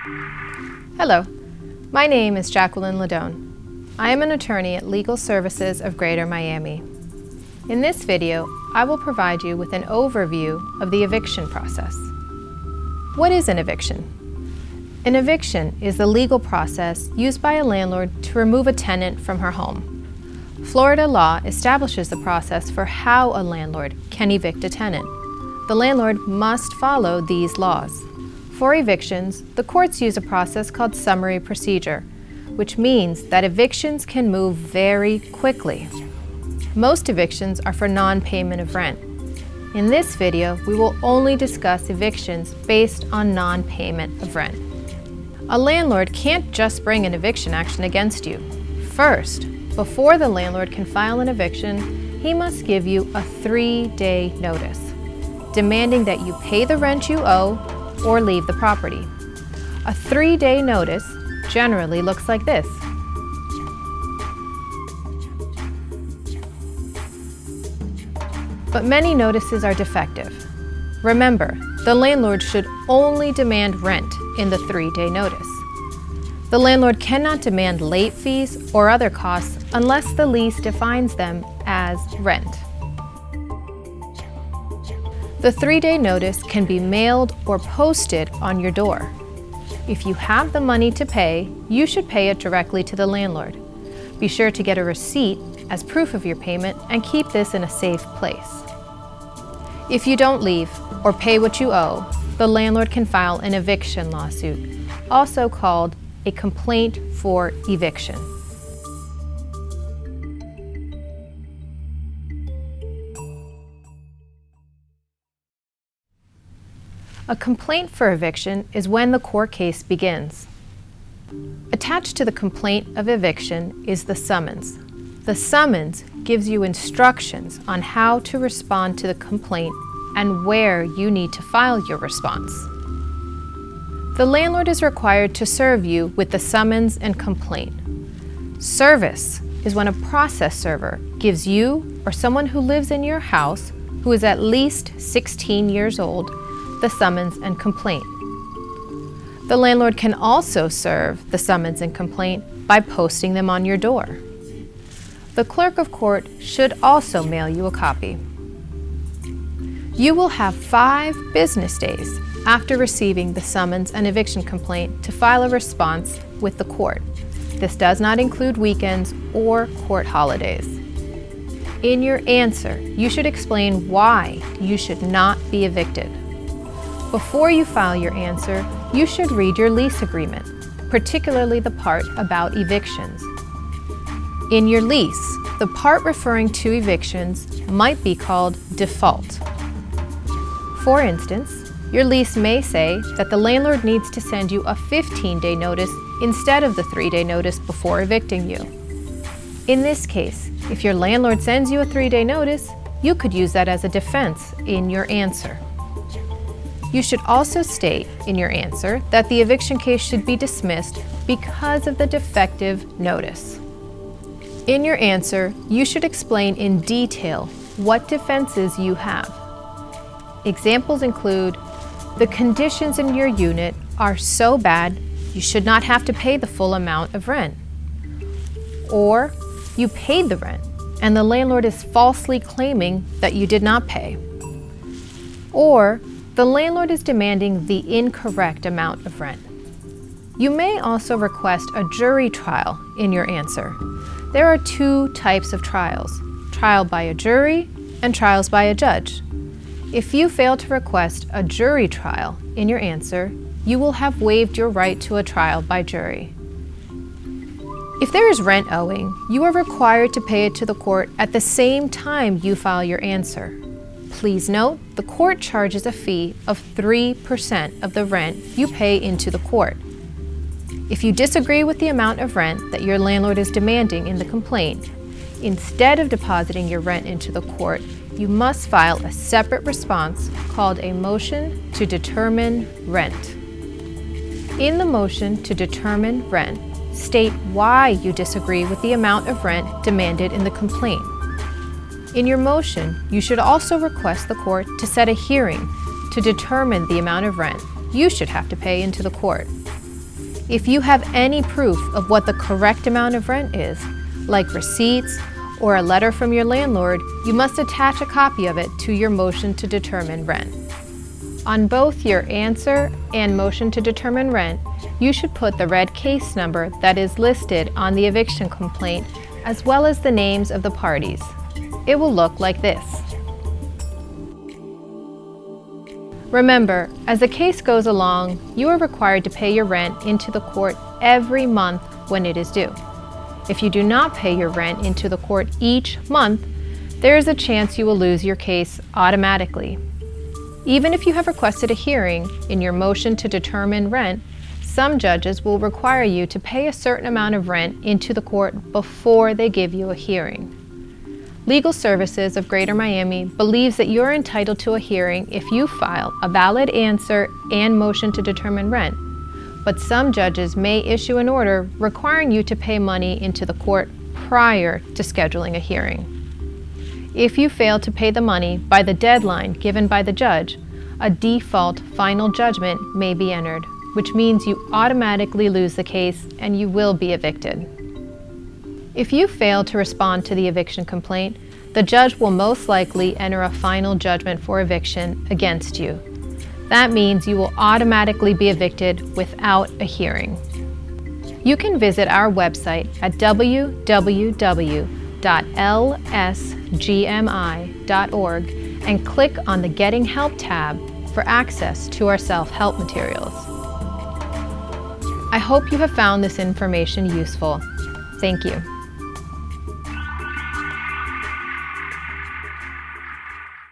Hello, my name is Jacqueline Ladone. I am an attorney at Legal Services of Greater Miami. In this video, I will provide you with an overview of the eviction process. What is an eviction? An eviction is the legal process used by a landlord to remove a tenant from her home. Florida law establishes the process for how a landlord can evict a tenant. The landlord must follow these laws. For evictions, the courts use a process called summary procedure, which means that evictions can move very quickly. Most evictions are for non-payment of rent. In this video, we will only discuss evictions based on non-payment of rent. A landlord can't just bring an eviction action against you. First, before the landlord can file an eviction, he must give you a 3-day notice, demanding that you pay the rent you owe or leave the property. A 3-day notice generally looks like this. But many notices are defective. Remember, the landlord should only demand rent in the 3-day notice. The landlord cannot demand late fees or other costs unless the lease defines them as rent. The 3-day notice can be mailed or posted on your door. If you have the money to pay, you should pay it directly to the landlord. Be sure to get a receipt as proof of your payment and keep this in a safe place. If you don't leave or pay what you owe, the landlord can file an eviction lawsuit, also called a complaint for eviction. A complaint for eviction is when the court case begins. Attached to the complaint of eviction is the summons. The summons gives you instructions on how to respond to the complaint and where you need to file your response. The landlord is required to serve you with the summons and complaint. Service is when a process server gives you or someone who lives in your house who is at least 16 years old the summons and complaint. The landlord can also serve the summons and complaint by posting them on your door. The clerk of court should also mail you a copy. You will have 5 business days after receiving the summons and eviction complaint to file a response with the court. This does not include weekends or court holidays. In your answer, you should explain why you should not be evicted. Before you file your answer, you should read your lease agreement, particularly the part about evictions. In your lease, the part referring to evictions might be called default. For instance, your lease may say that the landlord needs to send you a 15-day notice instead of the 3-day notice before evicting you. In this case, if your landlord sends you a 3-day notice, you could use that as a defense in your answer. You should also state in your answer that the eviction case should be dismissed because of the defective notice. In your answer, you should explain in detail what defenses you have. Examples include, the conditions in your unit are so bad you should not have to pay the full amount of rent. Or, you paid the rent and the landlord is falsely claiming that you did not pay. Or, the landlord is demanding the incorrect amount of rent. You may also request a jury trial in your answer. There are 2 types of trials, trial by a jury and trials by a judge. If you fail to request a jury trial in your answer, you will have waived your right to a trial by jury. If there is rent owing, you are required to pay it to the court at the same time you file your answer. Please note, the court charges a fee of 3% of the rent you pay into the court. If you disagree with the amount of rent that your landlord is demanding in the complaint, instead of depositing your rent into the court, you must file a separate response called a motion to determine rent. In the motion to determine rent, state why you disagree with the amount of rent demanded in the complaint. In your motion, you should also request the court to set a hearing to determine the amount of rent you should have to pay into the court. If you have any proof of what the correct amount of rent is, like receipts or a letter from your landlord, you must attach a copy of it to your motion to determine rent. On both your answer and motion to determine rent, you should put the red case number that is listed on the eviction complaint, as well as the names of the parties. It will look like this. Remember, as the case goes along, you are required to pay your rent into the court every month when it is due. If you do not pay your rent into the court each month, there is a chance you will lose your case automatically. Even if you have requested a hearing in your motion to determine rent, some judges will require you to pay a certain amount of rent into the court before they give you a hearing. Legal Services of Greater Miami believes that you're entitled to a hearing if you file a valid answer and motion to determine rent, but some judges may issue an order requiring you to pay money into the court prior to scheduling a hearing. If you fail to pay the money by the deadline given by the judge, a default final judgment may be entered, which means you automatically lose the case and you will be evicted. If you fail to respond to the eviction complaint, the judge will most likely enter a final judgment for eviction against you. That means you will automatically be evicted without a hearing. You can visit our website at www.lsgmi.org and click on the Getting Help tab for access to our self-help materials. I hope you have found this information useful. Thank you.